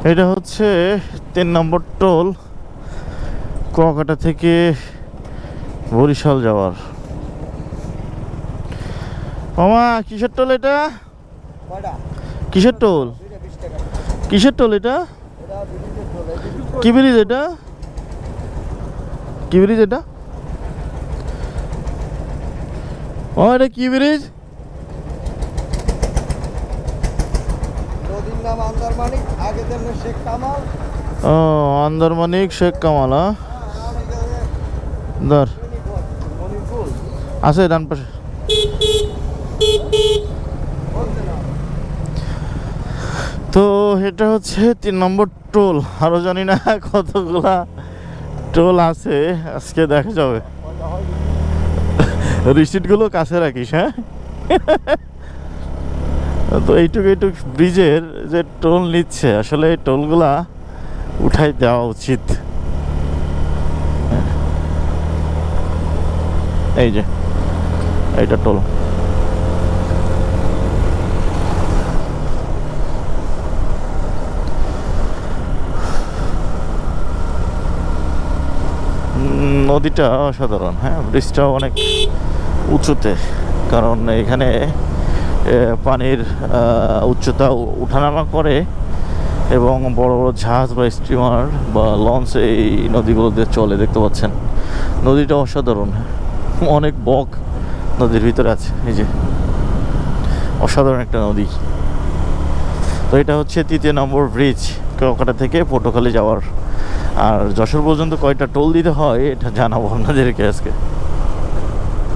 এটা হচ্ছে 3 নম্বর টোল, কুয়াকাটা থেকে বরিশাল যাওয়ার। মামা কিসের টোল এটা? কিসের টোল? কিসের টোল এটা? কি ব্রিজ এটা? কি ব্রিজ এটা? মামা এটা কি ব্রিজ? নদীর নাম আন্দারমানিক, আগে যেমন শেখ কামাল। ও আন্দারমানিক শেখ কামাল। ধর আছে ডান পাশে। তো এটা হচ্ছে 3 নম্বর টোল। আরো জানি না কতগুলা টোল আছে, আজকে দেখা যাবে। রিসিটগুলো কাছে রাখিস, হ্যাঁ? তো এইটুকু ব্রিজের যে টোল নিচ্ছে, আসলে এই টোলগুলা উঠাই দেওয়া উচিত। এই যে এইটা টোল। নদীটা অসাধারণ, হ্যাঁ। ব্রিজটাও অনেক উঁচুতে, কারণ এখানে পানির উচ্চতা উঠানামা করে এবং বড় বড় জাহাজ বা স্টিমার বা লঞ্চ এই নদীগুলোতে চলে। দেখতে পাচ্ছেন নদীটা অসাধারণ, অনেক বক নদীর ভিতরে আছে। এই যে অসাধারণ একটা নদী। তো এটা হচ্ছে 3 নম্বর ব্রিজ, কুয়াকাটা থেকে পটুয়াখালী যাওয়ার। আর যশোর পর্যন্ত কয়টা টোল দিতে হয় এটা জানাবো আপনাদেরকে আজকে।